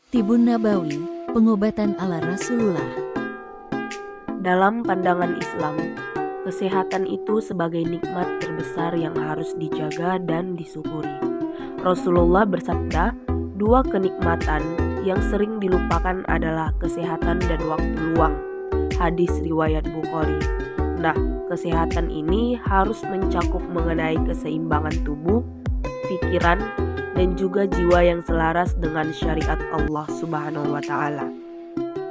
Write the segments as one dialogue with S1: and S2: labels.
S1: Tibun Nabawi, pengobatan ala Rasulullah.
S2: Dalam pandangan Islam, kesehatan itu sebagai nikmat terbesar yang harus dijaga dan disyukuri. Rasulullah bersabda, dua kenikmatan yang sering dilupakan adalah kesehatan dan waktu luang. Hadis riwayat Bukhari. Nah, kesehatan ini harus mencakup mengenai keseimbangan tubuh, pikiran, dan juga jiwa yang selaras dengan syariat Allah Subhanahu wa Ta'ala.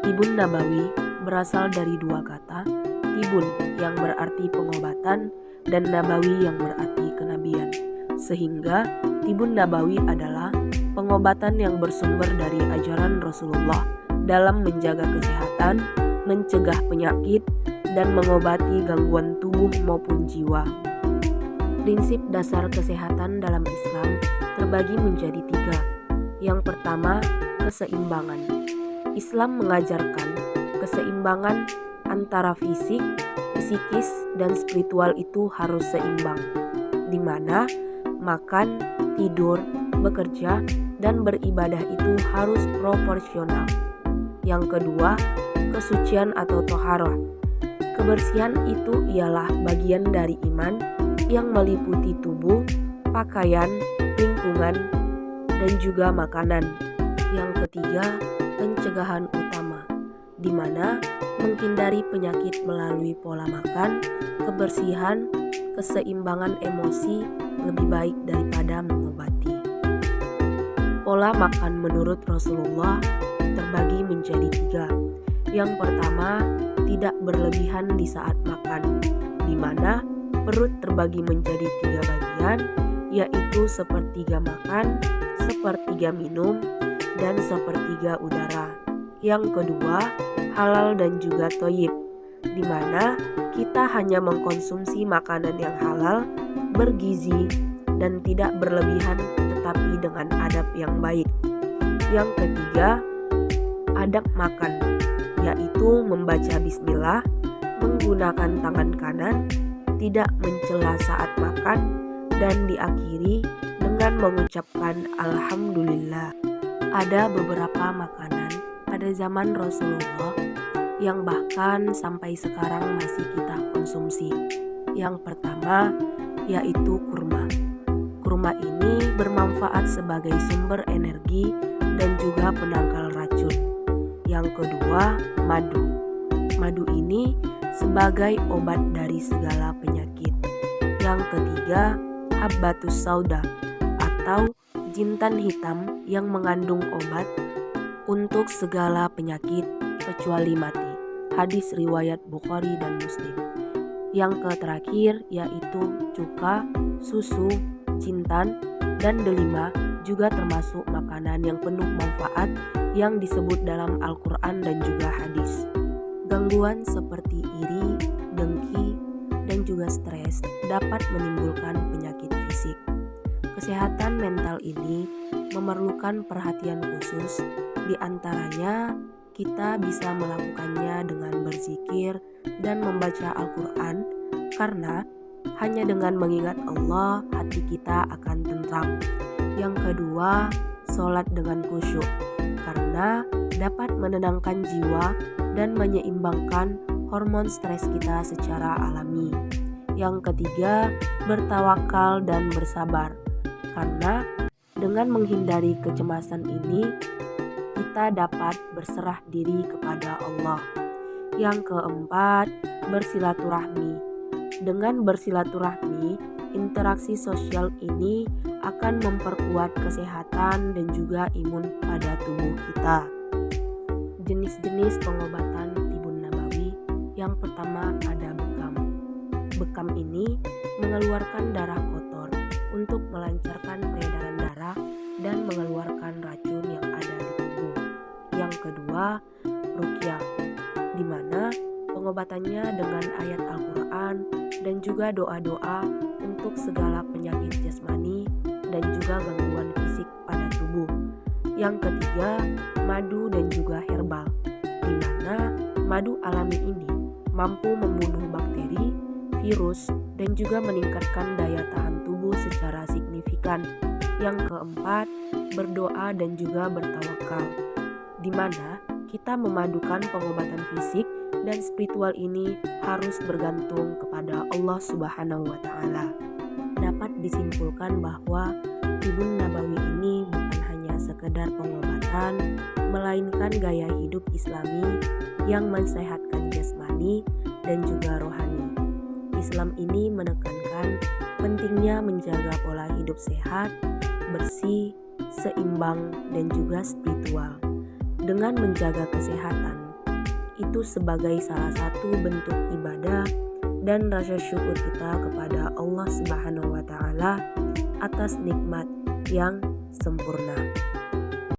S2: Tibun Nabawi berasal dari dua kata, tibun yang berarti pengobatan dan nabawi yang berarti kenabian. Sehingga tibun Nabawi adalah pengobatan yang bersumber dari ajaran Rasulullah dalam menjaga kesehatan, mencegah penyakit, dan mengobati gangguan tubuh maupun jiwa. Prinsip dasar kesehatan dalam Islam terbagi menjadi tiga. Yang pertama, keseimbangan. Islam mengajarkan keseimbangan antara fisik, psikis, dan spiritual itu harus seimbang, di mana makan, tidur, bekerja, dan beribadah itu harus proporsional. Yang kedua, kesucian atau toharah. Kebersihan itu ialah bagian dari iman yang meliputi tubuh, pakaian, lingkungan, dan juga makanan. Yang ketiga, pencegahan utama, di mana menghindari penyakit melalui pola makan, kebersihan, keseimbangan emosi lebih baik daripada mengobati. Pola makan menurut Rasulullah terbagi menjadi tiga. Yang pertama, tidak berlebihan di saat makan, di mana perut terbagi menjadi tiga bagian, yaitu sepertiga makan, sepertiga minum, dan sepertiga udara. Yang kedua, halal dan juga thoyyib, di mana kita hanya mengkonsumsi makanan yang halal, bergizi, dan tidak berlebihan tetapi dengan adab yang baik. Yang ketiga, adab makan, yaitu membaca bismillah, menggunakan tangan kanan, tidak mencela saat makan, dan diakhiri dengan mengucapkan alhamdulillah. Ada beberapa makanan pada zaman Rasulullah yang bahkan sampai sekarang masih kita konsumsi. Yang pertama yaitu kurma. Kurma ini bermanfaat sebagai sumber energi dan juga penangkal racun. Yang kedua, madu. Madu ini sebagai obat dari segala penyakit. Yang ketiga, habbatus sauda atau jintan hitam yang mengandung obat untuk segala penyakit kecuali mati. Hadis riwayat Bukhari dan Muslim. Yang terakhir yaitu cuka, susu, jintan, dan delima juga termasuk makanan yang penuh manfaat yang disebut dalam Al-Quran dan juga hadis. Gangguan seperti iri, dengki, dan juga stres dapat menimbulkan penyakit fisik. Kesehatan mental ini memerlukan perhatian khusus, di antaranya kita bisa melakukannya dengan berzikir dan membaca Al-Quran, karena hanya dengan mengingat Allah hati kita akan tentram. Yang kedua, sholat dengan khusyuk, karena dapat menenangkan jiwa dan menyeimbangkan hormon stres kita secara alami. Yang ketiga, bertawakal dan bersabar, karena dengan menghindari kecemasan ini, kita dapat berserah diri kepada Allah. Yang keempat, bersilaturahmi. Dengan bersilaturahmi, interaksi sosial ini akan memperkuat kesehatan dan juga imun pada tubuh kita. Jenis-jenis pengobatan tibun Nabawi. Yang pertama ada bekam. Bekam ini mengeluarkan darah kotor untuk melancarkan peredaran darah dan mengeluarkan racun yang ada di tubuh. Yang kedua, ruqyah, di mana pengobatannya dengan ayat Al-Quran dan juga doa-doa untuk segala penyakit jasmani dan juga gangguan fisik pada tubuh. Yang ketiga, madu dan juga herbal, di mana madu alami ini mampu membunuh bakteri, virus, dan juga meningkatkan daya tahan tubuh secara signifikan. Yang keempat, berdoa dan juga bertawakal, di mana kita memadukan pengobatan fisik dan spiritual ini harus bergantung kepada Allah Subhanahu wa Ta'ala. Dapat disimpulkan bahwa Tibun Nabawi ini bukan hanya sekedar pengobatan, melainkan gaya hidup Islami yang mensehatkan jasmani dan juga rohani. Islam ini menekankan pentingnya menjaga pola hidup sehat, bersih, seimbang, dan juga spiritual. Dengan menjaga kesehatan, itu sebagai salah satu bentuk ibadah dan rasa syukur kita kepada Allah Subhanahu wa Ta'ala atas nikmat yang sempurna.